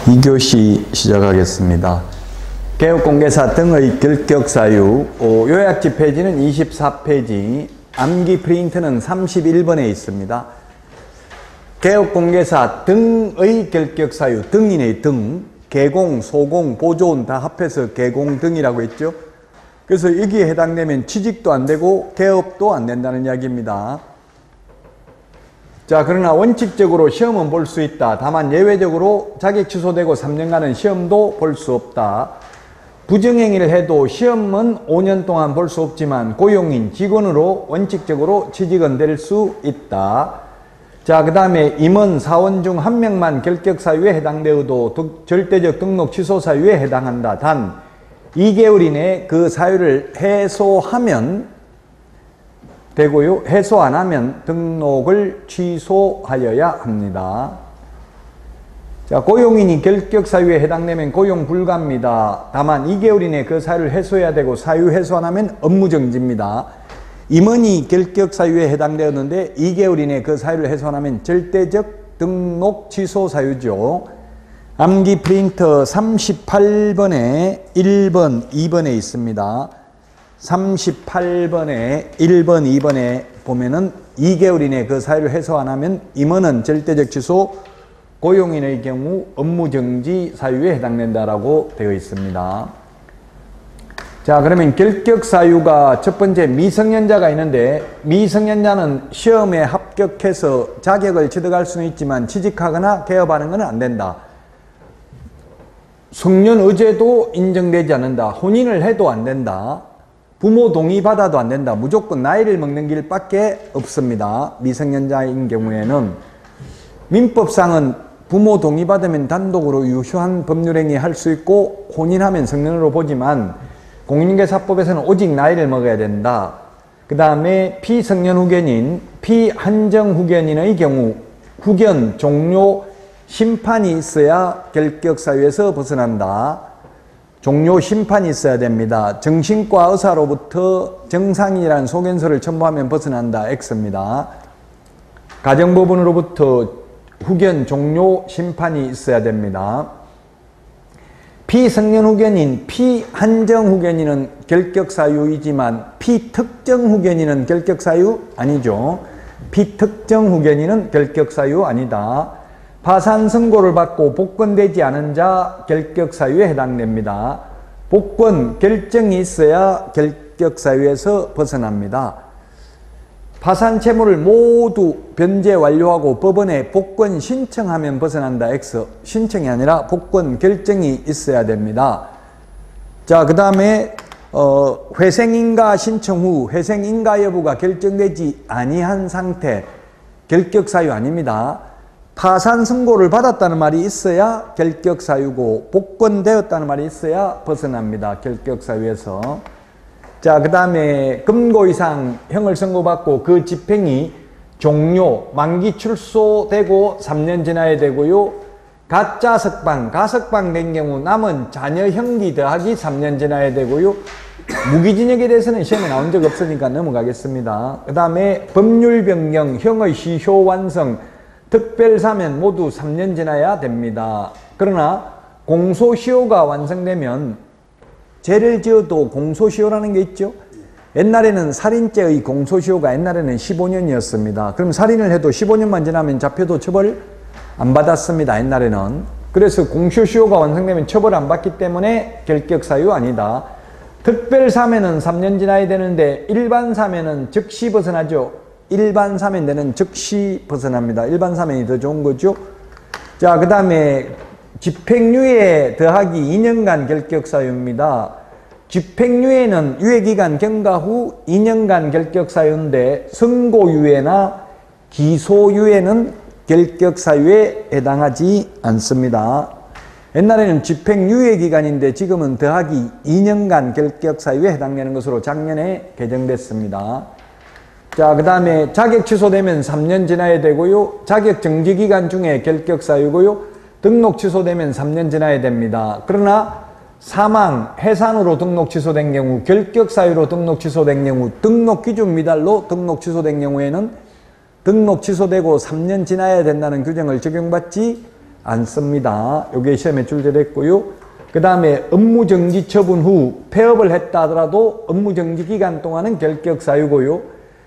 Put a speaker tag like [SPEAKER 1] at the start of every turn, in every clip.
[SPEAKER 1] 2교시 시작하겠습니다. 개업공개사 등의 결격사유, 요약지 페이지는 24페이지, 암기 프린트는 31번에 있습니다. 개업공개사 등의 결격사유, 등이네, 등. 개공, 소공, 보존 다 합해서 개공 등이라고 했죠. 그래서 여기에 해당되면 취직도 안 되고 개업도 안 된다는 이야기입니다. 자, 그러나 원칙적으로 시험은 볼 수 있다. 다만 예외적으로 자격 취소되고 3년간은 시험도 볼 수 없다. 부정행위를 해도 시험은 5년 동안 볼 수 없지만 고용인, 직원으로 원칙적으로 취직은 될 수 있다. 자, 그 다음에 임원, 사원 중 한 명만 결격사유에 해당되어도 절대적 등록 취소 사유에 해당한다. 단 2개월 이내에 그 사유를 해소하면 되고요. 해소 안 하면 등록을 취소하여야 합니다. 자, 고용인이 결격 사유에 해당되면 고용 불가입니다. 다만 2개월 이내에 그 사유를 해소해야 되고 사유 해소 안 하면 업무 정지입니다. 임원이 결격 사유에 해당되었는데 2개월 이내에 그 사유를 해소 안 하면 절대적 등록 취소 사유죠. 암기 프린터 38번에 1번, 2번에 있습니다. 38번에 1번, 2번에 보면은 2개월 이내에 그 사유를 해소 안 하면 임원은 절대적 취소, 고용인의 경우 업무정지 사유에 해당된다라고 되어 있습니다. 자, 그러면 결격 사유가 첫 번째 미성년자가 있는데 미성년자는 시험에 합격해서 자격을 취득할 수는 있지만 취직하거나 개업하는 것은 안 된다. 성년 의제도 인정되지 않는다. 혼인을 해도 안 된다. 부모 동의 받아도 안 된다. 무조건 나이를 먹는 길밖에 없습니다. 미성년자인 경우에는 민법상은 부모 동의 받으면 단독으로 유효한 법률행위 할 수 있고 혼인하면 성년으로 보지만 공인중개사법에서는 오직 나이를 먹어야 된다. 그 다음에 피성년 후견인, 피한정 후견인의 경우 후견 종료 심판이 있어야 결격사유에서 벗어난다. 종료 심판이 있어야 됩니다. 정신과 의사로부터 정상이라는 소견서를 첨부하면 벗어난다. X입니다. 가정법원으로부터 후견 종료 심판이 있어야 됩니다. 피성년 후견인, 피한정 후견인은 결격사유이지만 피특정 후견인은 결격사유 아니죠. 피특정 후견인은 결격사유 아니다. 파산 선고를 받고 복권되지 않은 자 결격사유에 해당됩니다. 복권 결정이 있어야 결격사유에서 벗어납니다. 파산 채무를 모두 변제 완료하고 법원에 복권 신청하면 벗어난다. X. 신청이 아니라 복권 결정이 있어야 됩니다. 자, 그 다음에 회생인가 신청 후 회생인가 여부가 결정되지 아니한 상태 결격사유 아닙니다. 파산 선고를 받았다는 말이 있어야 결격사유고 복권되었다는 말이 있어야 벗어납니다. 결격사유에서. 자, 그 다음에 금고 이상 형을 선고받고 그 집행이 종료, 만기 출소되고 3년 지나야 되고요. 가짜 석방, 가석방 된 경우 남은 자녀 형기 더하기 3년 지나야 되고요. 무기징역에 대해서는 시험에 나온 적 없으니까 넘어가겠습니다. 그 다음에 법률 변경, 형의 시효 완성, 특별사면 모두 3년 지나야 됩니다. 그러나 공소시효가 완성되면 죄를 지어도 공소시효라는 게 있죠. 옛날에는 살인죄의 공소시효가 옛날에는 15년이었습니다. 그럼 살인을 해도 15년만 지나면 잡혀도 처벌 안 받았습니다. 옛날에는. 그래서 공소시효가 완성되면 처벌 안 받기 때문에 결격사유 아니다. 특별사면은 3년 지나야 되는데 일반 사면은 즉시 벗어나죠. 일반 사면되는 즉시 벗어납니다. 일반 사면이 더 좋은 거죠. 자, 그 다음에 집행유예 더하기 2년간 결격사유입니다. 집행유예는 유예기간 경과 후 2년간 결격사유인데 선고유예나 기소유예는 결격사유에 해당하지 않습니다. 옛날에는 집행유예기간인데 지금은 더하기 2년간 결격사유에 해당되는 것으로 작년에 개정됐습니다. 자, 그 다음에 자격 취소되면 3년 지나야 되고요. 자격 정지기간 중에 결격사유고요. 등록 취소되면 3년 지나야 됩니다. 그러나 사망, 해산으로 등록 취소된 경우, 결격사유로 등록 취소된 경우, 등록 기준 미달로 등록 취소된 경우에는 등록 취소되고 3년 지나야 된다는 규정을 적용받지 않습니다. 이게 시험에 출제됐고요. 그 다음에 업무정지 처분 후 폐업을 했다 하더라도 업무정지 기간 동안은 결격사유고요.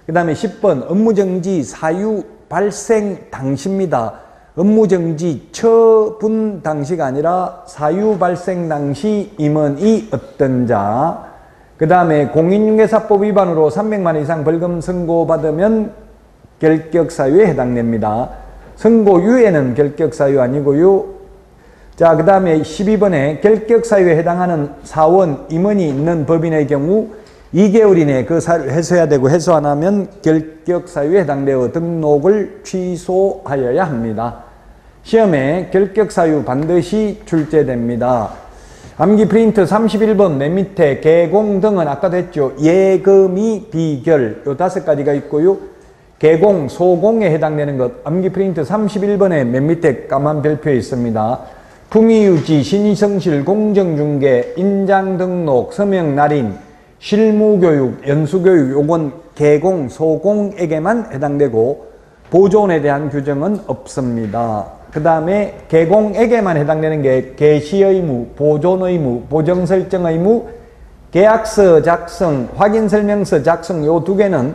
[SPEAKER 1] 그 다음에 10번 업무정지 사유 발생 당시입니다. 업무정지 처분 당시가 아니라 사유 발생 당시 임원이 어떤 자. 그 다음에 공인중개사법 위반으로 300만 원 이상 벌금 선고받으면 결격사유에 해당됩니다. 선고유예는 결격사유 아니고요. 자, 그 다음에 12번에 결격사유에 해당하는 사원, 임원이 있는 법인의 경우 2개월 이내에 그 사유를 해소해야 되고 해소 안 하면 결격사유에 해당되어 등록을 취소하여야 합니다. 시험에 결격사유 반드시 출제됩니다. 암기 프린트 31번 맨 밑에 개공 등은 아까도 했죠. 예금이 비결 요 5가지가 있고요. 개공, 소공에 해당되는 것 암기 프린트 31번에 맨 밑에 까만 별표에 있습니다. 품위유지, 신의성실, 공정중개, 인장등록, 서명날인, 실무교육, 연수교육 요건 개공, 소공에게만 해당되고 보존에 대한 규정은 없습니다. 그 다음에 개공에게만 해당되는 게 개시의무, 보존의무, 보정설정의무, 계약서 작성, 확인설명서 작성 요 2개는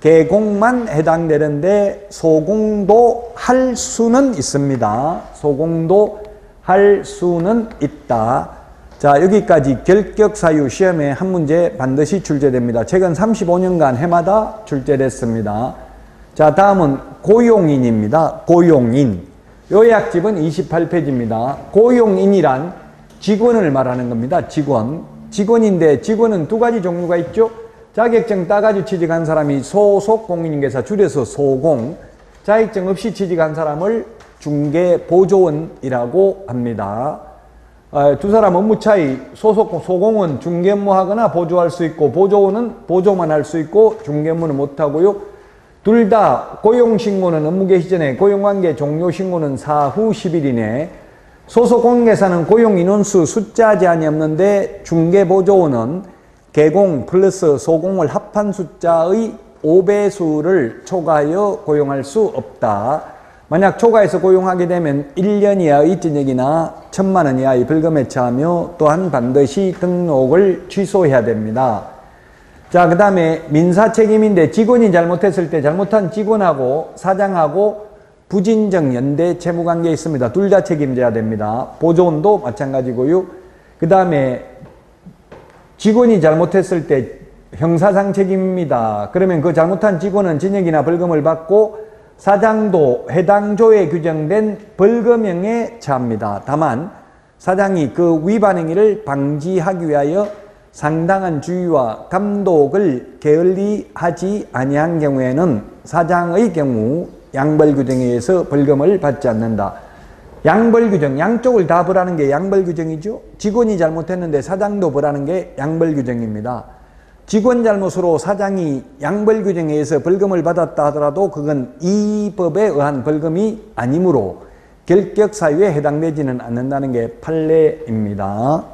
[SPEAKER 1] 개공만 해당되는데 소공도 할 수는 있습니다. 소공도 할 수는 있다. 자, 여기까지 결격사유 시험에 한 문제 반드시 출제됩니다. 최근 35년간 해마다 출제됐습니다. 자, 다음은 고용인입니다. 고용인. 요약집은 28페이지입니다. 고용인이란 직원을 말하는 겁니다. 직원. 직원인데 직원은 2가지 종류가 있죠. 자격증 따가지고 취직한 사람이 소속공인중개사 줄여서 소공, 자격증 없이 취직한 사람을 중개보조원이라고 합니다. 두 사람 업무 차이, 소공은 중개업무하거나 보조할 수 있고 보조원은 보조만 할 수 있고 중개업무는 못하고요. 둘 다 고용신고는 업무 개시 전에, 고용관계 종료신고는 사후 10일 이내. 소속공인중개사는 고용인원수 숫자 제한이 없는데 중개보조원은 개공 플러스 소공을 합한 숫자의 5배수를 초과하여 고용할 수 없다. 만약 초과해서 고용하게 되면 1년 이하의 징역이나 1,000만 원 이하의 벌금에 처하며 또한 반드시 등록을 취소해야 됩니다. 자, 그 다음에 민사책임인데 직원이 잘못했을 때 잘못한 직원하고 사장하고 부진정 연대 채무관계에 있습니다. 둘 다 책임져야 됩니다. 보조원도 마찬가지고요. 그 다음에 직원이 잘못했을 때 형사상 책임입니다. 그러면 그 잘못한 직원은 징역이나 벌금을 받고 사장도 해당 조에 규정된 벌금형에 처합니다. 다만 사장이 그 위반 행위를 방지하기 위하여 상당한 주의와 감독을 게을리 하지 아니한 경우에는 사장의 경우 양벌규정에 의해서 벌금을 받지 않는다. 양벌규정, 양쪽을 다 벌하는 게 양벌규정이죠. 직원이 잘못했는데 사장도 벌하는 게 양벌규정입니다. 직원 잘못으로 사장이 양벌규정에 의해서 벌금을 받았다 하더라도 그건 이 법에 의한 벌금이 아니므로 결격사유에 해당되지는 않는다는 게 판례입니다.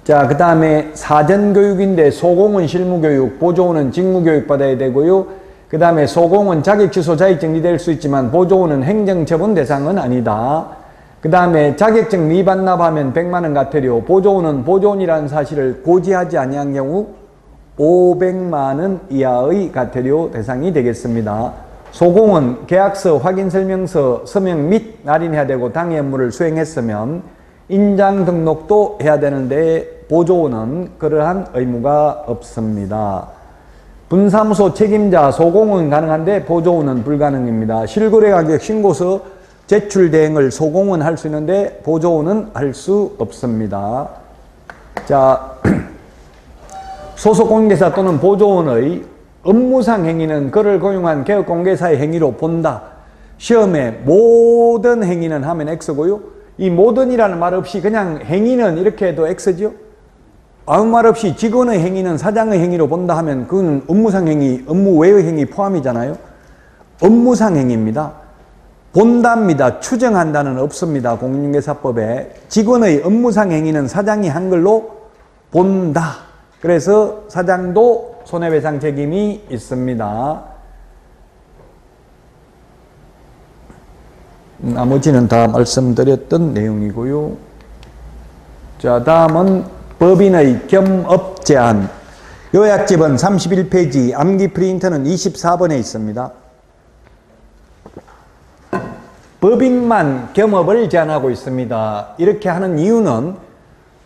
[SPEAKER 1] 자, 그 다음에 사전교육인데 소공은 실무교육, 보조원은 직무교육 받아야 되고요. 그 다음에 소공은 자격취소, 자격정지될 수 있지만 보조원은 행정처분 대상은 아니다. 그 다음에 자격증 미반납하면 100만 원 과태료, 보조원은 보조원이라는 사실을 고지하지 아니한 경우 500만 원 이하의 과태료 대상이 되겠습니다. 소공은 계약서, 확인설명서, 서명 및 날인해야 되고 당해 업무를 수행했으면 인장 등록도 해야 되는데 보조원은 그러한 의무가 없습니다. 분사무소 책임자 소공은 가능한데 보조원은 불가능입니다. 실거래가격 신고서 제출 대행을 소공은 할 수 있는데 보조원은 할 수 없습니다. 자, 소속공인중개사 또는 보조원의 업무상 행위는 그를 고용한 개업공개사의 행위로 본다. 시험에 모든 행위는 하면 X고요. 이 모든이라는 말 없이 그냥 행위는 이렇게 해도 X죠. 아무 말 없이 직원의 행위는 사장의 행위로 본다 하면 그건 업무상 행위, 업무 외의 행위 포함이잖아요. 업무상 행위입니다. 본답니다. 추정한다는 없습니다. 공인중개사법에. 직원의 업무상 행위는 사장이 한 걸로 본다. 그래서 사장도 손해배상 책임이 있습니다. 나머지는 다 말씀드렸던 내용이고요. 자, 다음은 법인의 겸업 제한. 요약집은 31페이지, 암기 프린터는 24번에 있습니다. 법인만 겸업을 제한하고 있습니다. 이렇게 하는 이유는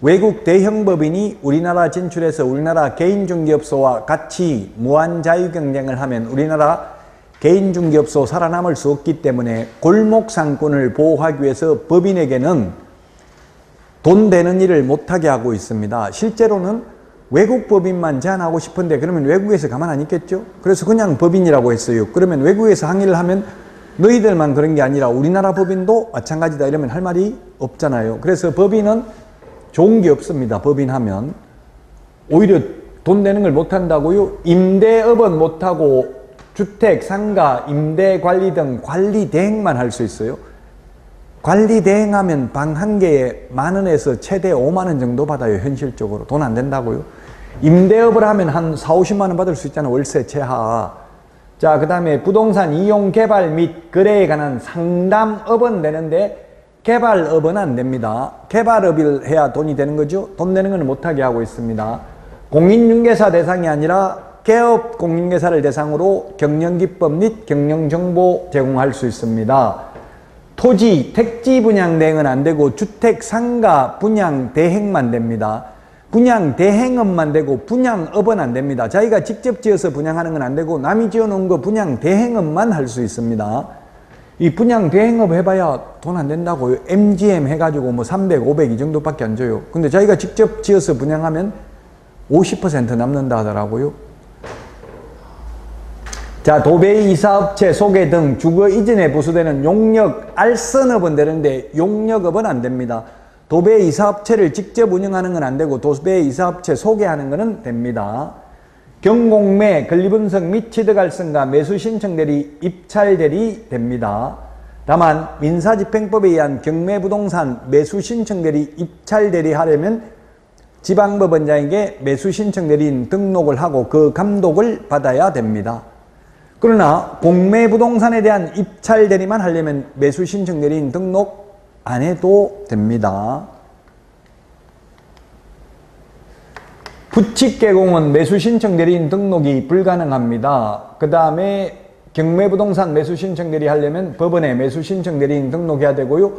[SPEAKER 1] 외국 대형 법인이 우리나라 진출해서 우리나라 개인중개업소와 같이 무한 자유경쟁을 하면 우리나라 개인중개업소 살아남을 수 없기 때문에 골목상권을 보호하기 위해서 법인에게는 돈 되는 일을 못하게 하고 있습니다. 실제로는 외국 법인만 제한하고 싶은데 그러면 외국에서 가만 안 있겠죠? 그래서 그냥 법인이라고 했어요. 그러면 외국에서 항의를 하면 너희들만 그런 게 아니라 우리나라 법인도 마찬가지다 이러면 할 말이 없잖아요. 그래서 법인은 좋은 게 없습니다. 법인하면 오히려 돈 내는 걸 못한다고요? 임대업은 못하고 주택, 상가, 임대 관리 등 관리 대행만 할 수 있어요. 관리 대행하면 방 한 개에 10,000원에서 최대 50,000원 정도 받아요. 현실적으로. 돈 안 된다고요? 임대업을 하면 한 40~50만 원 받을 수 있잖아요. 월세 최하. 자, 그 다음에 부동산 이용 개발 및 거래에 관한 상담업은 되는데 개발업은 안 됩니다. 개발업을 해야 돈이 되는 거죠. 돈 내는 건 못하게 하고 있습니다. 공인중개사 대상이 아니라 개업 공인중개사를 대상으로 경영기법 및 경영정보 제공할 수 있습니다. 토지, 택지 분양 대행은 안 되고 주택, 상가 분양 대행만 됩니다. 분양 대행업만 되고 분양업은 안 됩니다. 자기가 직접 지어서 분양하는 건 안 되고 남이 지어놓은 거 분양 대행업만 할 수 있습니다. 이 분양 대행업 해봐야 돈 안 된다고요. MGM 해가지고 뭐 300, 500 이 정도밖에 안 줘요. 근데 자기가 직접 지어서 분양하면 50% 남는다 하더라고요. 자, 도배이사업체 소개 등 주거 이전에 부수되는 용역 알선업은 되는데 용역업은 안 됩니다. 도배이사업체를 직접 운영하는 건 안 되고 도배이사업체 소개하는 거는 됩니다. 경공매, 권리분석 및 취득알선과 매수신청대리, 입찰대리 됩니다. 다만 민사집행법에 의한 경매부동산 매수신청대리, 입찰대리 하려면 지방법원장에게 매수신청대리인 등록을 하고 그 감독을 받아야 됩니다. 그러나 공매부동산에 대한 입찰대리만 하려면 매수신청대리인 등록 안 해도 됩니다. 부칙개공은 매수신청대리인 등록이 불가능합니다. 그 다음에 경매부동산 매수신청대리 하려면 법원에 매수신청대리인 등록해야 되고요.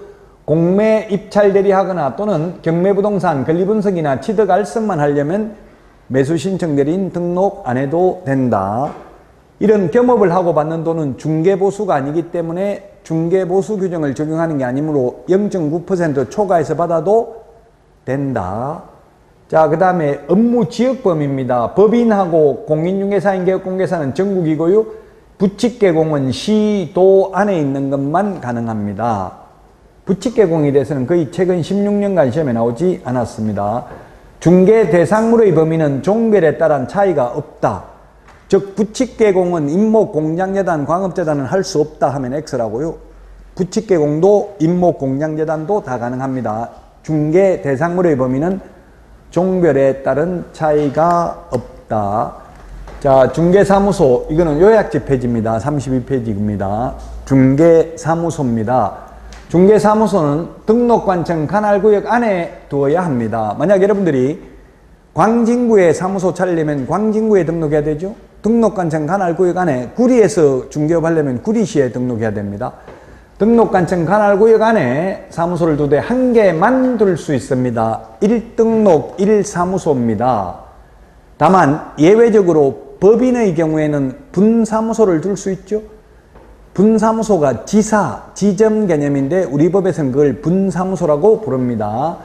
[SPEAKER 1] 공매 입찰대리 하거나 또는 경매부동산 권리분석이나 취득알선만 하려면 매수신청대리인 등록 안 해도 된다. 이런 겸업을 하고 받는 돈은 중개보수가 아니기 때문에 중개보수 규정을 적용하는 게 아니므로 0.9% 초과해서 받아도 된다. 자, 그 다음에 업무지역범위입니다. 법인하고 공인중개사인 개업공개사는 전국이고요. 부칙개공은 시도 안에 있는 것만 가능합니다. 부칙개공에 대해서는 거의 최근 16년간 시험에 나오지 않았습니다. 중개 대상물의 범위는 종별에 따른 차이가 없다. 즉 부칙개공은 임목공장재단, 광업재단은 할 수 없다 하면 X라고요. 부칙개공도 임목공장재단도 다 가능합니다. 중개 대상물의 범위는 종별에 따른 차이가 없다. 자, 중개사무소, 이거는 요약집 페이지입니다. 32페이지입니다. 중개사무소입니다. 중개사무소는 등록관청 관할구역 안에 두어야 합니다. 만약 여러분들이 광진구에 사무소 차리려면 광진구에 등록해야 되죠. 등록관청 관할구역 안에 구리에서 중개업 하려면 구리시에 등록해야 됩니다. 등록관청 관할구역 안에 사무소를 두되 한 개만 둘 수 있습니다. 1등록 1사무소입니다. 다만 예외적으로 법인의 경우에는 분사무소를 둘 수 있죠. 분사무소가 지사, 지점 개념인데 우리 법에서는 그걸 분사무소라고 부릅니다.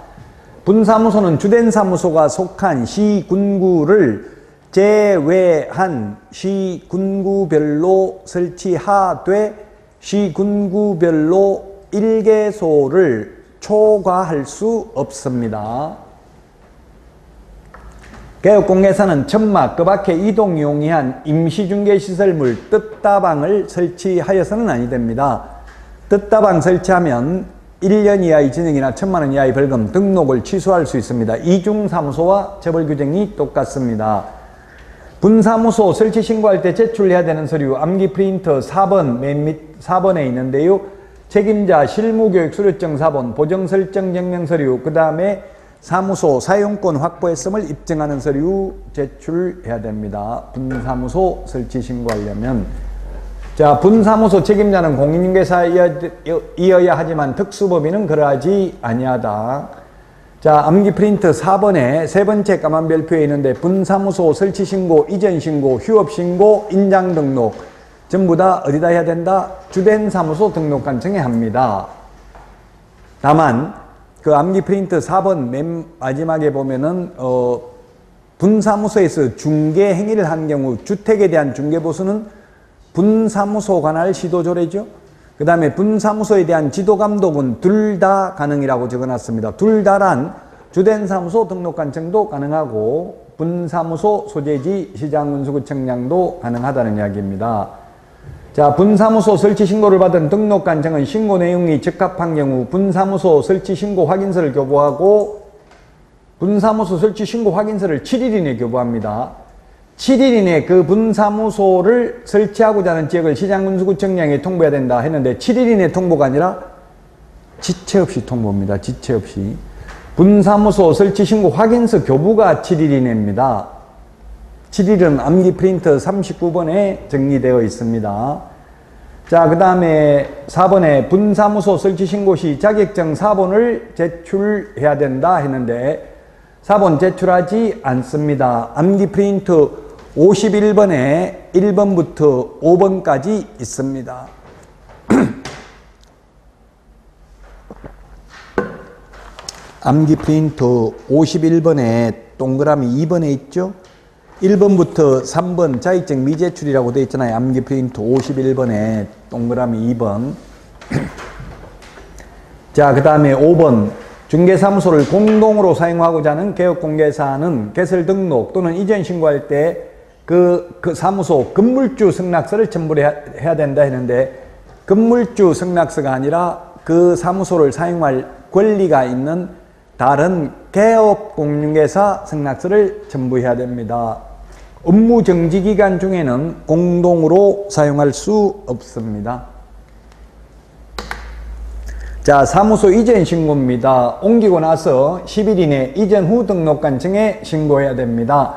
[SPEAKER 1] 분사무소는 주된 사무소가 속한 시, 군구를 제외한 시, 군구별로 설치하되 시, 군구별로 1개소를 초과할 수 없습니다. 개업공개사는 천막, 그 밖에 이동 용이한 임시중개시설물 뜻다방을 설치하여서는 아니 됩니다. 뜻다방 설치하면 1년 이하의 징역이나 1,000,000원 이하의 벌금, 등록을 취소할 수 있습니다. 이중사무소와 처벌규정이 똑같습니다. 분사무소 설치 신고할 때 제출해야 되는 서류, 암기 프린터 4번, 맨 밑 4번에 있는데요. 책임자 실무교육 수료증 4번, 보정설정 증명 서류, 그 다음에 사무소 사용권 확보했음을 입증하는 서류 제출해야 됩니다. 분사무소 설치 신고하려면. 자, 분사무소 책임자는 공인중개사이어야 하지만 특수법인은 그러하지 아니하다. 자, 암기 프린트 4번에 세 번째 까만 별표에 있는데 분사무소 설치 신고, 이전 신고, 휴업 신고, 인장 등록 전부 다 어디다 해야 된다? 주된 사무소 등록관청에 합니다. 다만 그 암기 프린트 4번 맨 마지막에 보면은 분사무소에서 중개 행위를 한 경우 주택에 대한 중개보수는 분사무소 관할 시도조례죠. 그 다음에 분사무소에 대한 지도감독은 둘 다 가능이라고 적어놨습니다. 둘 다란 주된 사무소 등록관청도 가능하고 분사무소 소재지 시장군수구청장도 가능하다는 이야기입니다. 자, 분사무소 설치 신고를 받은 등록관청은 신고 내용이 적합한 경우 분사무소 설치 신고 확인서를 교부하고 분사무소 설치 신고 확인서를 7일 이내에 교부합니다. 7일 이내에 그 분사무소를 설치하고자 하는 지역을 시장군수구청장에 통보해야 된다 했는데 7일 이내 통보가 아니라 지체 없이 통보입니다. 지체 없이. 분사무소 설치 신고 확인서 교부가 7일 이내입니다. 7일은 암기 프린트 39번에 정리되어 있습니다. 자, 그 다음에 4번에 분사무소 설치 신고 시 자격증 4번을 제출해야 된다 했는데 4번 제출하지 않습니다. 암기 프린트 51번에 1번부터 5번까지 있습니다. 암기 프린트 51번에 동그라미 2번에 있죠? 1번부터 3번 자격증 미제출이라고 되어 있잖아요. 암기 프린트 51번에 동그라미 2번. 자, 그 다음에 5번. 중개사무소를 공동으로 사용하고자 하는 개업공개사는 개설 등록 또는 이전 신고할 때 그 사무소 건물주 승낙서를 첨부를 해야 된다 했는데 건물주 승낙서가 아니라 그 사무소를 사용할 권리가 있는 다른 개업공인중개사 승낙서를 첨부해야 됩니다. 업무 정지 기간 중에는 공동으로 사용할 수 없습니다. 자, 사무소 이전 신고입니다. 옮기고 나서 10일 이내 이전 후 등록관청에 신고해야 됩니다.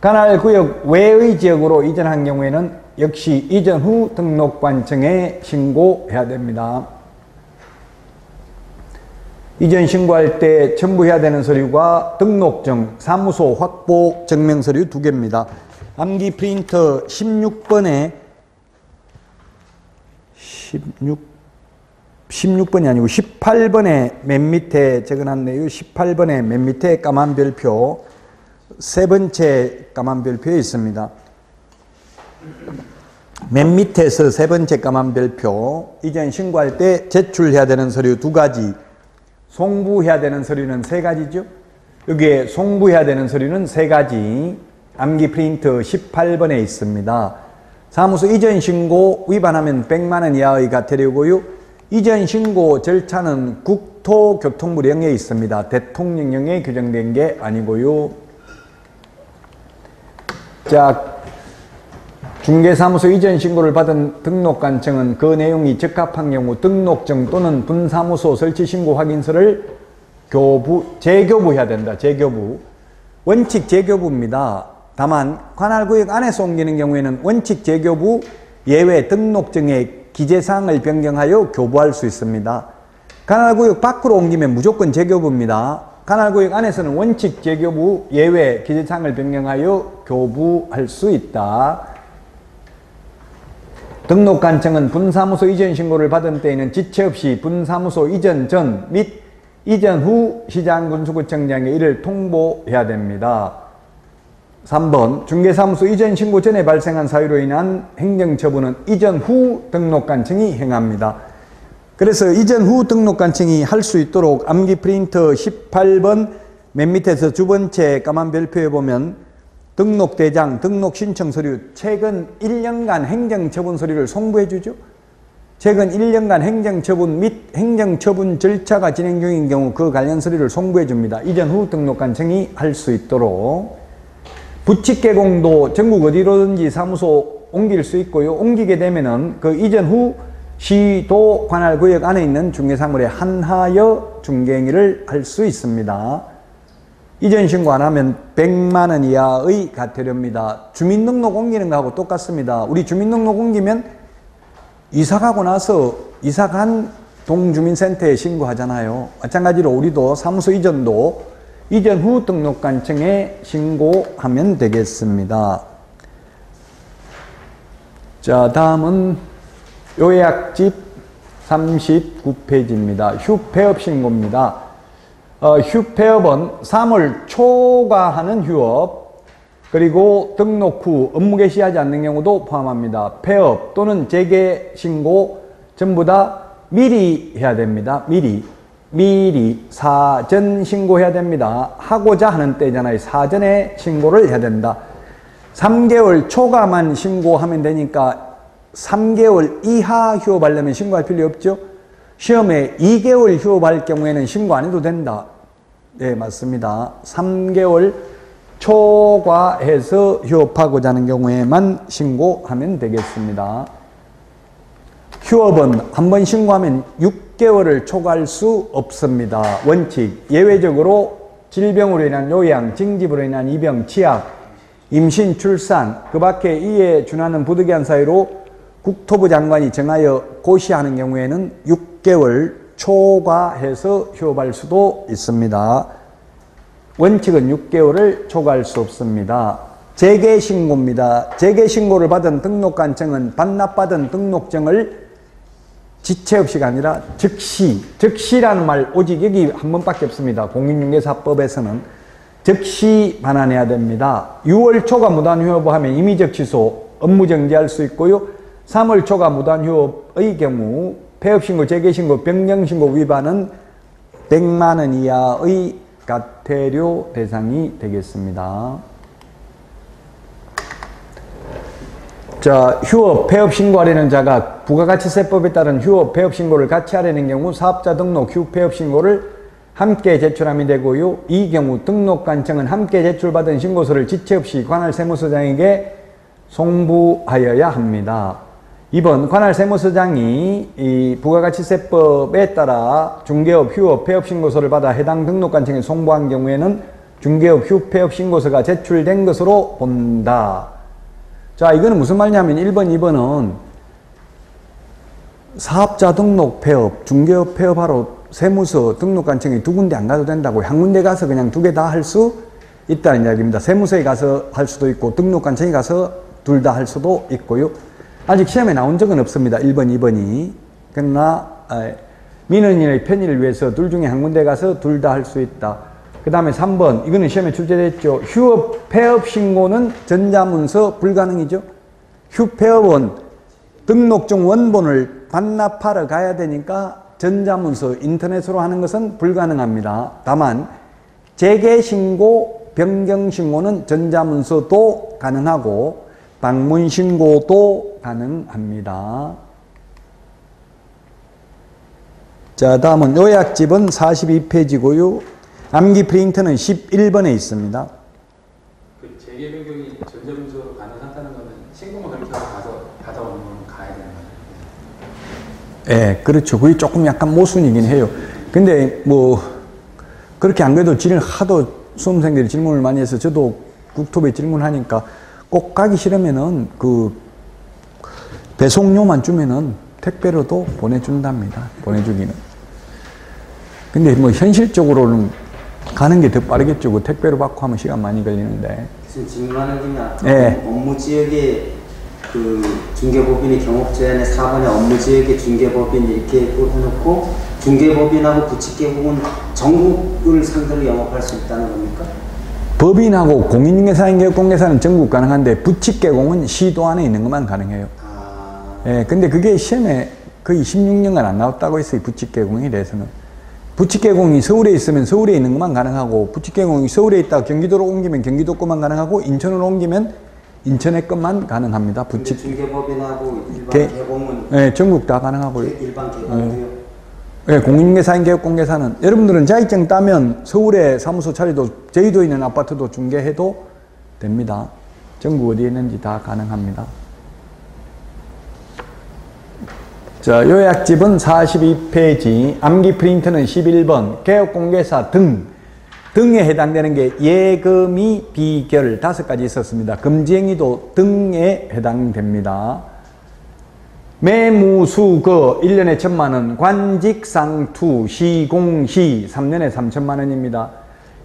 [SPEAKER 1] 관할구역 외의 지역으로 이전한 경우에는 역시 이전 후 등록관청에 신고해야 됩니다. 이전 신고할 때 첨부해야 되는 서류가 등록증, 사무소 확보 증명서류 2개입니다. 암기 프린터 16번에 16번이 아니고 18번에 맨 밑에 적어놨네요. 18번에 맨 밑에 까만 별표 세 번째 까만 별표에 있습니다. 맨 밑에서 세 번째 까만 별표 이전 신고할 때 제출해야 되는 서류 2가지, 송부해야 되는 서류는 3가지죠. 여기에 송부해야 되는 서류는 3가지. 암기 프린트 18번에 있습니다. 사무소 이전 신고 위반하면 100만원 이하의 과태료고요. 이전 신고 절차는 국토교통부령에 있습니다. 대통령령에 규정된 게 아니고요. 자, 중개사무소 이전 신고를 받은 등록관청은 그 내용이 적합한 경우 등록증 또는 분사무소 설치 신고 확인서를 재교부해야 된다. 재교부. 원칙 재교부입니다. 다만 관할구역 안에서 옮기는 경우에는 원칙 재교부 예외 등록증의 기재사항을 변경하여 교부할 수 있습니다. 관할구역 밖으로 옮기면 무조건 재교부입니다. 관할구역 안에서는 원칙 재교부 예외 기재사항을 변경하여 교부할 수 있다. 등록관청은 분사무소 이전 신고를 받은 때에는 지체 없이 분사무소 이전 전 및 이전 후 시장군수구청장에 이를 통보해야 됩니다. 3번 중개사무소 이전 신고 전에 발생한 사유로 인한 행정처분은 이전 후 등록관청이 행합니다. 그래서 이전 후 등록관청이 할 수 있도록 암기 프린터 18번 맨 밑에서 두 번째 까만 별표에 보면 등록대장, 등록신청 서류, 최근 1년간 행정처분 서류를 송부해 주죠. 최근 1년간 행정처분 및 행정처분 절차가 진행 중인 경우 그 관련 서류를 송부해 줍니다. 이전 후 등록관청이 할 수 있도록. 부칙개공도 전국 어디로든지 사무소 옮길 수 있고요. 옮기게 되면은 그 이전 후 시도 관할 구역 안에 있는 중개사물에 한하여 중개행위를 할 수 있습니다. 이전 신고 안 하면 100만 원 이하의 과태료입니다. 주민등록 옮기는 거하고 똑같습니다. 우리 주민등록 옮기면 이사 가고 나서 이사 간 동주민센터에 신고하잖아요. 마찬가지로 우리도 사무소 이전도 이전 후 등록관청에 신고하면 되겠습니다. 자, 다음은 요약집 39페이지입니다. 휴폐업 신고입니다. 휴폐업은 3월 초과하는 휴업, 그리고 등록 후 업무 개시하지 않는 경우도 포함합니다. 폐업 또는 재개 신고 전부 다 미리 해야 됩니다. 미리 사전 신고해야 됩니다. 하고자 하는 때잖아요. 사전에 신고를 해야 된다. 3개월 초과만 신고하면 되니까 3개월 이하 휴업하려면 신고할 필요 없죠. 시험에 2개월 휴업할 경우에는 신고 안 해도 된다. 네, 맞습니다. 3개월 초과해서 휴업하고자 하는 경우에만 신고하면 되겠습니다. 휴업은 한 번 신고하면 6개월을 초과할 수 없습니다. 원칙, 예외적으로 질병으로 인한 요양, 징집으로 인한 입영, 취약, 임신, 출산, 그 밖에 이에 준하는 부득이한 사유로 국토부 장관이 정하여 고시하는 경우에는 6개월 초과해서 휴업할 수도 있습니다. 원칙은 6개월을 초과할 수 없습니다. 재개신고입니다. 재개신고를 받은 등록관청은 반납받은 등록증을 지체 없이가 아니라 즉시라는 말 오직 여기 한 번밖에 없습니다. 공인중개사법에서는 즉시 반환해야 됩니다. 6월 초과 무단휴업을 하면 임의적 취소, 업무 정지할 수 있고요. 3월 초과 무단휴업의 경우 폐업신고, 재개신고, 변경신고 위반은 100만 원 이하의 과태료 대상이 되겠습니다. 자, 휴업, 폐업 신고하려는 자가 부가가치세법에 따른 휴업, 폐업 신고를 같이 하려는 경우 사업자 등록, 휴, 폐업 신고를 함께 제출하면 되고요. 이 경우 등록관청은 함께 제출받은 신고서를 지체 없이 관할 세무서장에게 송부하여야 합니다. 2번, 관할 세무서장이 이 부가가치세법에 따라 중개업, 휴업, 폐업 신고서를 받아 해당 등록관청에 송부한 경우에는 중개업, 휴, 폐업 신고서가 제출된 것으로 본다. 자, 이거는 무슨 말이냐면 1번, 2번은 사업자 등록 폐업, 중개업 폐업하러 세무서 등록관청에 두 군데 안 가도 된다고, 한 군데 가서 그냥 두 개 다 할 수 있다는 이야기입니다. 세무서에 가서 할 수도 있고 등록관청에 가서 둘 다 할 수도 있고요. 아직 시험에 나온 적은 없습니다. 1번, 2번이. 그러나 민원인의 편의를 위해서 둘 중에 한 군데 가서 둘 다 할 수 있다. 그 다음에 3번, 이거는 시험에 출제됐죠. 휴업, 폐업 신고는 전자문서 불가능이죠. 휴, 폐업은 등록증 원본을 반납하러 가야 되니까 전자문서, 인터넷으로 하는 것은 불가능합니다. 다만 재개신고, 변경신고는 전자문서도 가능하고 방문신고도 가능합니다. 자, 다음은 요약집은 42페이지고요. 암기 프린터는 11번에 있습니다.
[SPEAKER 2] 그 재개 변경이 전자문서로 가능하다는 거는 신고만 그렇게 하고 가서 받아오는 건 가야 되는 거예요?
[SPEAKER 1] 예, 그렇죠. 그게 조금 약간 모순이긴 해요. 근데 뭐 그렇게 안 그래도 하도 수험생들이 질문을 많이 해서 저도 국토부에 질문하니까 꼭 가기 싫으면은 그 배송료만 주면은 택배로도 보내준답니다. 보내주기는. 근데 뭐 현실적으로는 가는 게 더 빠르겠죠. 그 택배로 받고 하면 시간 많이 걸리는데.
[SPEAKER 3] 지금 질문하는 김에
[SPEAKER 1] 네.
[SPEAKER 3] 업무 지역에 그 중개법인의 경업 제한에 4번에 업무 지역의 중개법인 이렇게 해놓고 중개법인하고 부칙계공은 전국을 상대로 영업할 수 있다는 겁니까?
[SPEAKER 1] 법인하고 공인중개사인 개업공개사는 전국 가능한데 부칙계공은 시도 안에 있는 것만 가능해요. 예, 근데 그게 시험에 거의 16년간 안 나왔다고 했어요. 부칙계공에 대해서는. 부칙계공이 서울에 있으면 서울에 있는 것만 가능하고, 부칙계공이 서울에 있다가 경기도로 옮기면 경기도 것만 가능하고, 인천으로 옮기면 인천의 것만 가능합니다. 부칙.
[SPEAKER 3] 중개법인하고 일반 개공은
[SPEAKER 1] 예, 전국 다 가능하고요.
[SPEAKER 3] 일반 개공도요.
[SPEAKER 1] 예, 공인중개사인 개업공개사는 여러분들은 자격증 따면 서울에 사무소 차려도 제주도에 있는 아파트도 중개해도 됩니다. 전국 어디에 있는지 다 가능합니다. 자, 요약집은 42페이지, 암기 프린트는 11번, 개업공개사 등에 해당되는 게 예금이 비결 5가지 있었습니다. 금지행위도 등에 해당됩니다. 매무수거 1년에 1,000만원, 관직상투, 시공시 3년에 3,000만원입니다.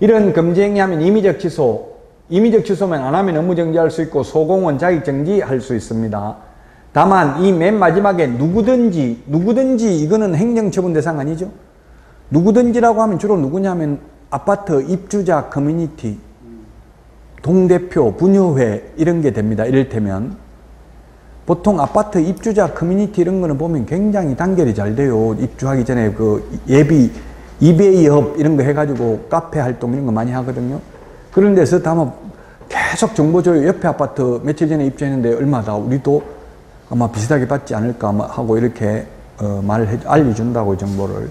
[SPEAKER 1] 이런 금지행위 하면 임의적 취소면 안 하면 업무정지할 수 있고 소공은 자격정지할 수 있습니다. 다만 이 맨 마지막에 누구든지 이거는 행정처분 대상 아니죠. 누구든지라고 하면 주로 누구냐면 아파트 입주자 커뮤니티, 동대표, 분유회 이런 게 됩니다. 이를테면 보통 아파트 입주자 커뮤니티 이런 거는 보면 굉장히 단결이 잘 돼요. 입주하기 전에 그 예비 이베이업 이런 거 해가지고 카페 활동 이런 거 많이 하거든요. 그런 데서 다만 계속 정보 줘요. 옆에 아파트 며칠 전에 입주했는데 얼마다 우리도 아마 비슷하게 받지 않을까 하고 이렇게 알려준다고 정보를.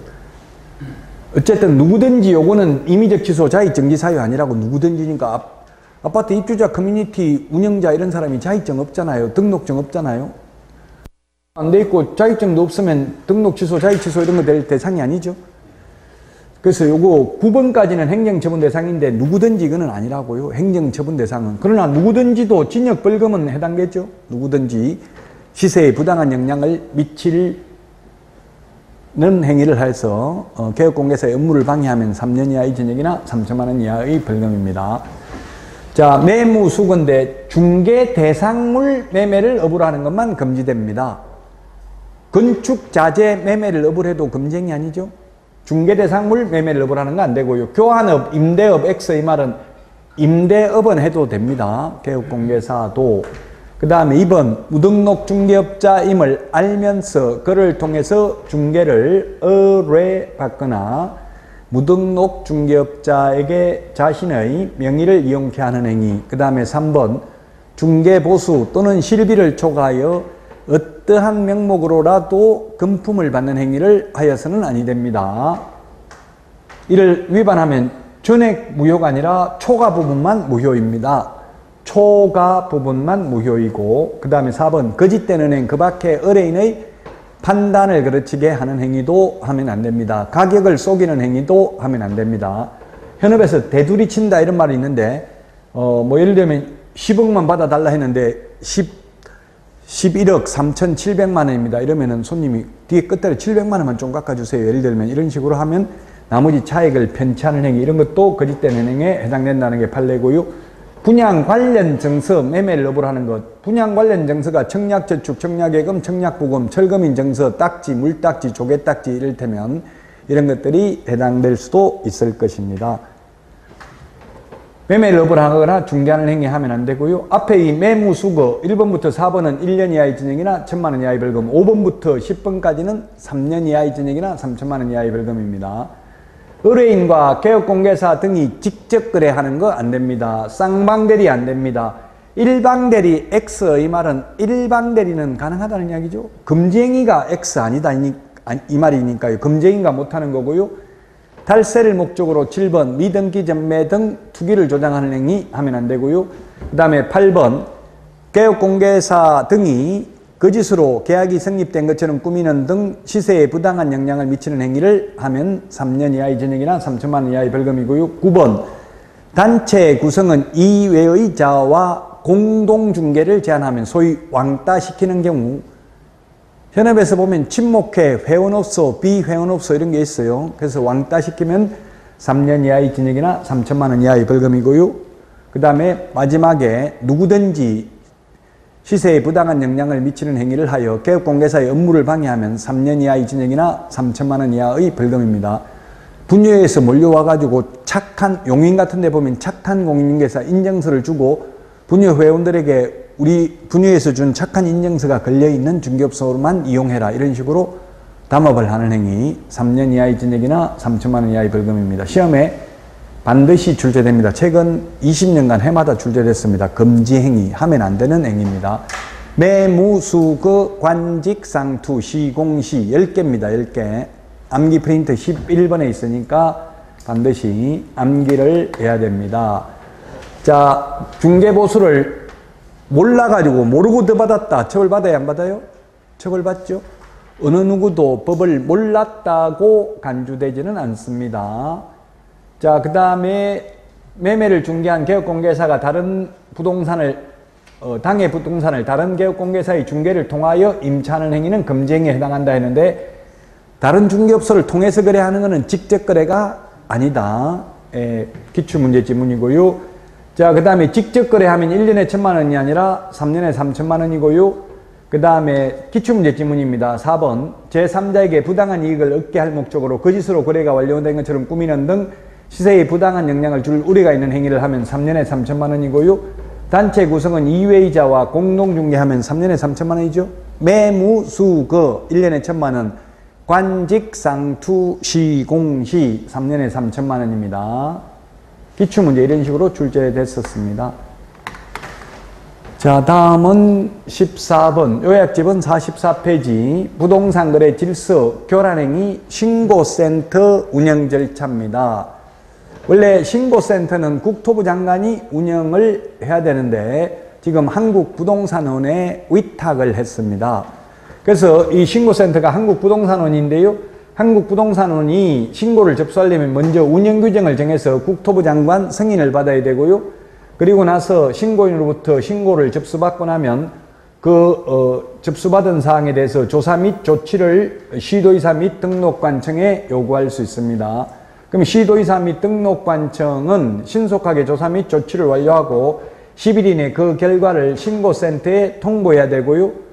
[SPEAKER 1] 어쨌든 누구든지 요거는 임의적 취소 자격정지 사유 아니라고 누구든지니까 아파트 입주자 커뮤니티 운영자 이런 사람이 자격증 없잖아요. 등록증 없잖아요. 안 돼 있고 자격증도 없으면 등록 취소, 자격 취소 이런 거 될 대상이 아니죠. 그래서 요거 9번까지는 행정처분 대상인데 누구든지 이거는 아니라고요. 행정처분 대상은. 그러나 누구든지도 징역벌금은 해당되죠. 누구든지 시세에 부당한 영향을 미치는 행위를 해서 개업공개사의 업무를 방해하면 3년 이하의 징역이나 3천만 원 이하의 벌금입니다. 자, 매무수거인데 중개 대상물 매매를 업으로 하는 것만 금지됩니다. 건축자재 매매를 업으로 해도 금지행위 아니죠? 중개 대상물 매매를 업으로 하는 거 안 되고요. 교환업, 임대업, X의 말은 임대업은 해도 됩니다. 개업공개사도. 그 다음에 2번 무등록 중개업자임을 알면서 그를 통해서 중개를 의뢰받거나 무등록 중개업자에게 자신의 명의를 이용케 하는 행위. 그 다음에 3번 중개보수 또는 실비를 초과하여 어떠한 명목으로라도 금품을 받는 행위를 하여서는 아니 됩니다. 이를 위반하면 전액 무효가 아니라 초과 부분만 무효입니다. 초과 부분만 무효이고, 그 다음에 4번 거짓된 은행 그 밖에 의뢰인의 판단을 그르치게 하는 행위도 하면 안 됩니다. 가격을 속이는 행위도 하면 안 됩니다. 현업에서 대두리 친다 이런 말이 있는데 뭐 예를 들면 10억만 받아달라 했는데 11억 3,700만 원입니다. 이러면은 손님이 뒤에 끝자리 700만 원만 좀 깎아주세요. 예를 들면 이런 식으로 하면 나머지 차익을 편취하는 행위 이런 것도 거짓된 은행에 해당된다는 게 판례고요. 분양 관련 증서 매매를 업으로 하는 것. 분양 관련 증서가 청약저축, 청약예금, 청약부금, 철거민 증서, 딱지, 물딱지, 조개딱지 이를테면 이런 것들이 해당될 수도 있을 것입니다. 매매를 업으로 하거나 중개하는 행위 하면 안 되고요. 앞에 이 매무수거 1번부터 4번은 1년 이하의 징역이나 1,000만 원 이하의 벌금, 5번부터 10번까지는 3년 이하의 징역이나 3천만 원 이하의 벌금입니다. 의뢰인과 개업공개사 등이 직접 거래하는 거 안 됩니다. 쌍방대리 안 됩니다. 일방대리 X의 말은 일방대리는 가능하다는 이야기죠. 금지행위가 X 아니다 이 말이니까요. 금지행위가 못하는 거고요. 달세를 목적으로 7번 미등기 전매 등 투기를 조장하는 행위 하면 안 되고요. 그 다음에 8번 개업공개사 등이 거짓으로 계약이 성립된 것처럼 꾸미는 등 시세에 부당한 영향을 미치는 행위를 하면 3년 이하의 징역이나 3천만 원 이하의 벌금이고요. 9번 단체 구성은 이외의 자와 공동중개를 제한하면 소위 왕따시키는 경우 현업에서 보면 친목회, 회원업소, 비회원업소 이런 게 있어요. 그래서 왕따시키면 3년 이하의 징역이나 3천만 원 이하의 벌금이고요. 그 다음에 마지막에 누구든지 시세에 부당한 영향을 미치는 행위를 하여 개업공개사의 업무를 방해하면 3년 이하의 징역이나 3천만 원 이하의 벌금입니다. 분유회에서 몰려와가지고 착한 용인 같은 데 보면 착한 공인중개사 인증서를 주고 분유 회원들에게 우리 분유회에서 준 착한 인증서가 걸려있는 중개업소로만 이용해라 이런 식으로 담합을 하는 행위 3년 이하의 징역이나 3천만 원 이하의 벌금입니다. 시험에 반드시 출제됩니다. 최근 20년간 해마다 출제됐습니다. 금지행위, 하면 안 되는 행위입니다. 매무수거, 관직상투, 시공시 10개입니다. 10개. 암기 프린트 11번에 있으니까 반드시 암기를 해야 됩니다. 자, 중개보수를 몰라가지고 모르고 더 받았다. 처벌받아야 안 받아요? 처벌받죠? 어느 누구도 법을 몰랐다고 간주되지는 않습니다. 자, 그 다음에 매매를 중개한 개업공개사가 다른 부동산을 당해 부동산을 다른 개업공개사의 중개를 통하여 임차하는 행위는 금지행위에 해당한다 했는데, 다른 중개업소를 통해서 거래하는 것은 직접 거래가 아니다. 기출문제 지문이고요. 자, 그 다음에 직접 거래하면 1년에 1,000만 원이 아니라 3년에 3천만 원이고요. 그 다음에 기출문제 지문입니다. 4번 제3자에게 부당한 이익을 얻게 할 목적으로 거짓으로 거래가 완료된 것처럼 꾸미는 등 시세에 부당한 영향을 줄 우려가 있는 행위를 하면 3년에 3천만 원이고요. 단체 구성은 2회이자와 공동중개하면 3년에 3천만 원이죠. 매무수거 1년에 1,000만 원, 관직상투 시공시 3년에 3천만 원입니다. 기출문제 이런 식으로 출제됐었습니다. 자, 다음은 14번 요약집은 44페이지 부동산 거래 질서 교란행위 신고센터 운영 절차입니다. 원래 신고센터는 국토부 장관이 운영을 해야 되는데 지금 한국부동산원에 위탁을 했습니다. 그래서 이 신고센터가 한국부동산원인데요. 한국부동산원이 신고를 접수하려면 먼저 운영규정을 정해서 국토부 장관 승인을 받아야 되고요. 그리고 나서 신고인으로부터 신고를 접수받고 나면 접수받은 사항에 대해서 조사 및 조치를 시도의사 및 등록관청에 요구할 수 있습니다. 그럼 시도의사 및 등록관청은 신속하게 조사 및 조치를 완료하고 10일 이내 그 결과를 신고센터에 통보해야 되고요.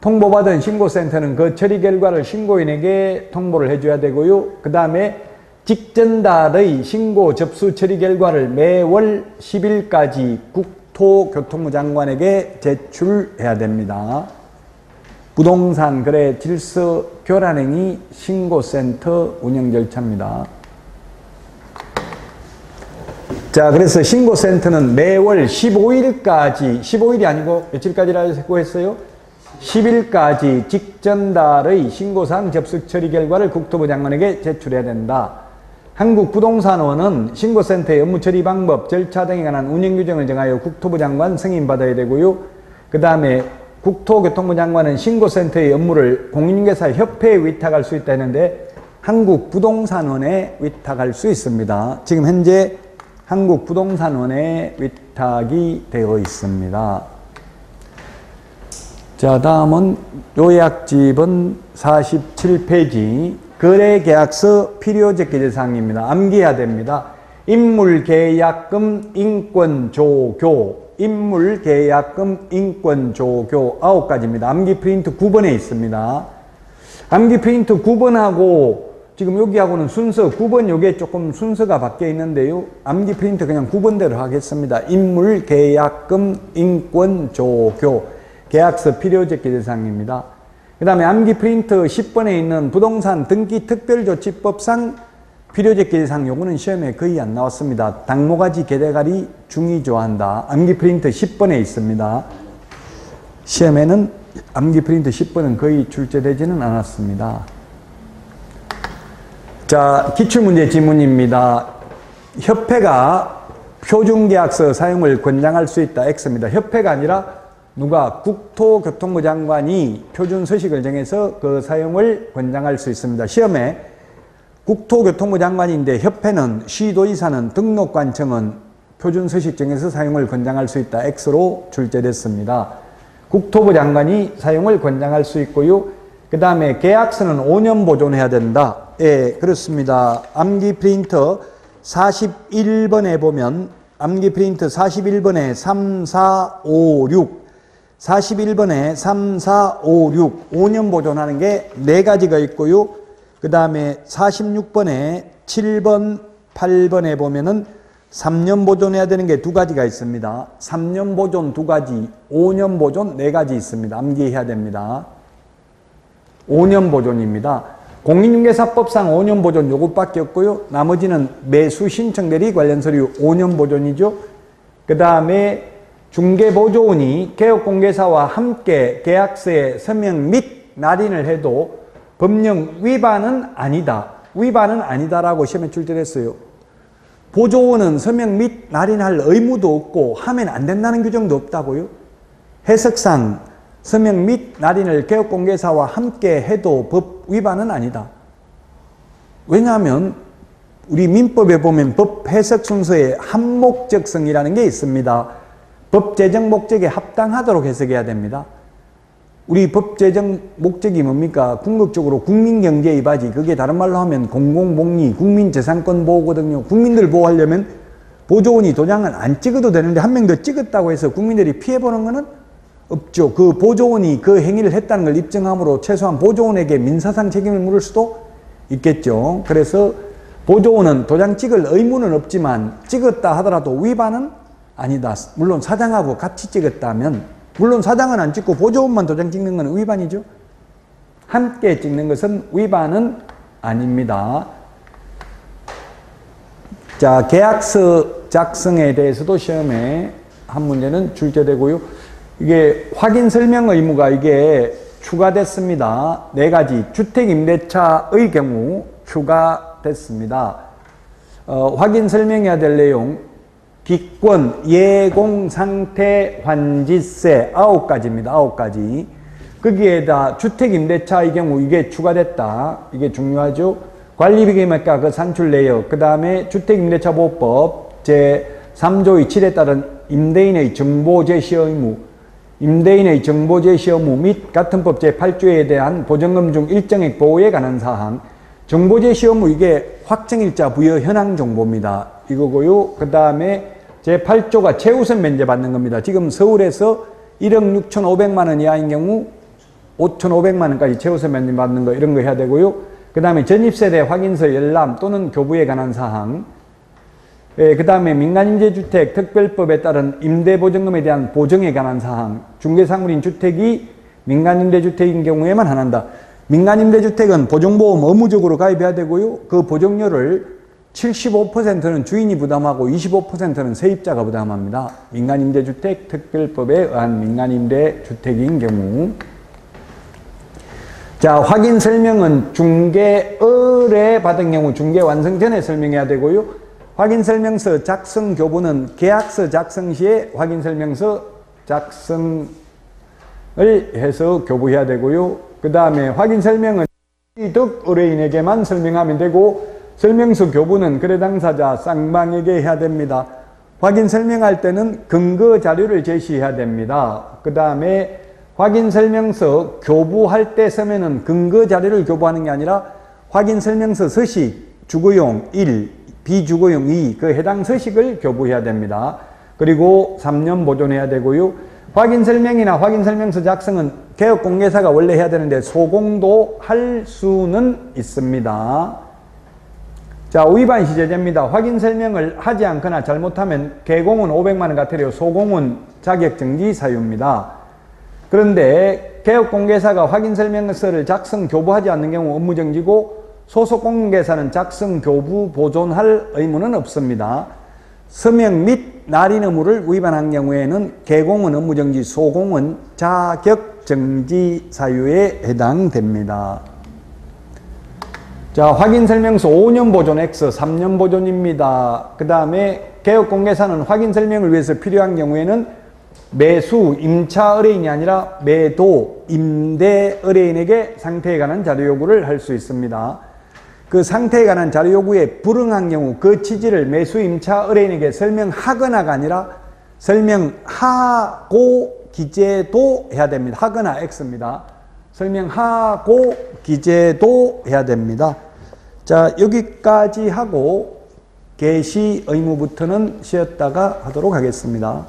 [SPEAKER 1] 통보받은 신고센터는 그 처리 결과를 신고인에게 통보를 해줘야 되고요. 그 다음에 직전달의 신고 접수 처리 결과를 매월 10일까지 국토교통부 장관에게 제출해야 됩니다. 부동산 거래 질서 교란행위 신고센터 운영 절차입니다. 자, 그래서 신고센터는 매월 15일까지, 15일이 아니고 며칠까지라고 했어요? 10일까지 직전달의 신고사항 접수 처리 결과를 국토부 장관에게 제출해야 된다. 한국부동산원은 신고센터의 업무 처리 방법, 절차 등에 관한 운영 규정을 정하여 국토부 장관 승인받아야 되고요. 그 다음에 국토교통부 장관은 신고센터의 업무를 공인중개사 협회에 위탁할 수 있다 했는데 한국부동산원에 위탁할 수 있습니다. 지금 현재 한국부동산원에 위탁이 되어 있습니다. 자, 다음은 요약집은 47페이지 거래계약서 필요적 기재사항입니다. 암기해야 됩니다. 인물계약금 인권조교, 인물계약금 인권조교 9가지입니다. 암기 프린트 9번에 있습니다. 암기 프린트 9번하고 지금 여기하고는 순서 9번 요게 조금 순서가 바뀌어 있는데요. 암기 프린트 그냥 9번대로 하겠습니다. 인물계약금 인권조교 계약서 필요적 기재사항입니다. 그 다음에 암기 프린트 10번에 있는 부동산 등기 특별조치법상 필요적 기재사항 요거는 시험에 거의 안 나왔습니다. 당모가지 개대가리 중의조한다. 암기 프린트 10번에 있습니다. 시험에는 암기 프린트 10번은 거의 출제되지는 않았습니다. 자, 기출문제 지문입니다. 협회가 표준계약서 사용을 권장할 수 있다. X입니다. 협회가 아니라 누가 국토교통부 장관이 표준 서식을 정해서 그 사용을 권장할 수 있습니다. 시험에 국토교통부 장관인데 협회는 시도의사는 등록관청은 표준 서식 정해서 사용을 권장할 수 있다. X로 출제됐습니다. 국토부 장관이 사용을 권장할 수 있고요. 그 다음에 계약서는 5년 보존해야 된다. 예, 그렇습니다. 암기 프린터 41번에 보면 암기 프린트 41번에 3, 4, 5, 6 41번에 3, 4, 5, 6 5년 보존하는 게 4가지가 있고요. 그 다음에 46번에 7번, 8번에 보면은 3년 보존해야 되는 게 2가지가 있습니다. 3년 보존 2가지, 5년 보존 4가지 있습니다. 암기해야 됩니다. 5년 보존입니다. 공인중개사법상 5년 보존 요것밖에 없고요. 나머지는 매수 신청 대리 관련 서류 5년 보존이죠. 그 다음에 중개보조원이 개업공개사와 함께 계약서에 서명 및 날인을 해도 법령 위반은 아니다. 위반은 아니다라고 시험에 출제했어요. 보조원은 서명 및 날인할 의무도 없고 하면 안 된다는 규정도 없다고요. 해석상 서명 및 날인을 개업공개사와 함께 해도 법 위반은 아니다. 왜냐하면 우리 민법에 보면 법 해석 순서에 합목적성이라는 게 있습니다. 법 제정 목적에 합당하도록 해석해야 됩니다. 우리 법 제정 목적이 뭡니까? 궁극적으로 국민경제에 이바지, 그게 다른 말로 하면 공공복리, 국민재산권 보호거든요. 국민들 보호하려면 보조원이 도장을 안 찍어도 되는데 한 명 더 찍었다고 해서 국민들이 피해보는 것은 없죠. 그 보조원이 그 행위를 했다는 걸 입증함으로 최소한 보조원에게 민사상 책임을 물을 수도 있겠죠. 그래서 보조원은 도장 찍을 의무는 없지만 찍었다 하더라도 위반은 아니다. 물론 사장하고 같이 찍었다면, 물론 사장은 안 찍고 보조원만 도장 찍는 건 위반이죠. 함께 찍는 것은 위반은 아닙니다. 자, 계약서 작성에 대해서도 시험에 한 문제는 출제되고요. 이게 확인 설명 의무가 이게 추가됐습니다. 4가지 주택임대차의 경우 추가됐습니다. 확인 설명해야 될 내용, 기권, 예공, 상태, 환지세 9가지입니다. 9가지. 거기에다 주택임대차의 경우 이게 추가됐다. 이게 중요하죠. 관리비계획과 그 산출 내역, 그 다음에 주택임대차보호법 제3조 2.7에 따른 임대인의 정보 제시 의무, 임대인의 정보 제시 의무 및 같은 법 제8조에 대한 보증금 중 일정액 보호에 관한 사항, 정보 제시 의무 이게 확정일자 부여 현황 정보입니다. 이거고요. 그 다음에 제8조가 최우선 면제 받는 겁니다. 지금 서울에서 1억 6,500만 원 이하인 경우 5,500만 원까지 최우선 면제 받는 거, 이런 거 해야 되고요. 그 다음에 전입세대 확인서 열람 또는 교부에 관한 사항, 그 다음에 민간임대주택 특별법에 따른 임대보증금에 대한 보증에 관한 사항, 중개사물인 주택이 민간임대주택인 경우에만 한한다. 민간임대주택은 보증보험 의무적으로 가입해야 되고요. 그 보증료를 75%는 주인이 부담하고 25%는 세입자가 부담합니다. 민간임대주택 특별법에 의한 민간임대주택인 경우. 자, 확인 설명은 중개 의뢰 받은 경우 중개 완성 전에 설명해야 되고요. 확인 설명서 작성 교부는 계약서 작성 시에 확인 설명서 작성을 해서 교부해야 되고요. 그 다음에 확인 설명은 취득 의뢰인에게만 설명하면 되고, 설명서 교부는 거래 당사자 쌍방에게 해야 됩니다. 확인 설명할 때는 근거 자료를 제시해야 됩니다. 그 다음에 확인 설명서 교부할 때 서면은 근거 자료를 교부하는 게 아니라 확인 설명서 서식 주거용 1, 비주거용 2, 그 해당 서식을 교부해야 됩니다. 그리고 3년 보존해야 되고요. 확인 설명이나 확인 설명서 작성은 개업공개사가 원래 해야 되는데 소공도 할 수는 있습니다. 자, 위반 시제재입니다. 확인 설명을 하지 않거나 잘못하면 개공은 500만 원 같으려 소공은 자격정지 사유입니다. 그런데 개업공개사가 확인 설명서를 작성 교부하지 않는 경우 업무정지고, 소속 공개사는 작성 교부 보존할 의무는 없습니다. 서명 및 날인 의무를 위반한 경우에는 개공은 업무정지, 소공은 자격정지 사유에 해당됩니다. 자, 확인 설명서 5년 보존 X, 3년 보존입니다. 그 다음에 개업공개사는 확인 설명을 위해서 필요한 경우에는 매수, 임차 의뢰인이 아니라 매도, 임대 의뢰인에게 상태에 관한 자료 요구를 할 수 있습니다. 그 상태에 관한 자료 요구에 불응한 경우 그 취지를 매수, 임차 의뢰인에게 설명하거나가 아니라 설명하고 기재도 해야 됩니다. 하거나 X입니다. 설명하고 기재도 해야 됩니다. 자, 여기까지 하고 개시 의무부터는 쉬었다가 하도록 하겠습니다.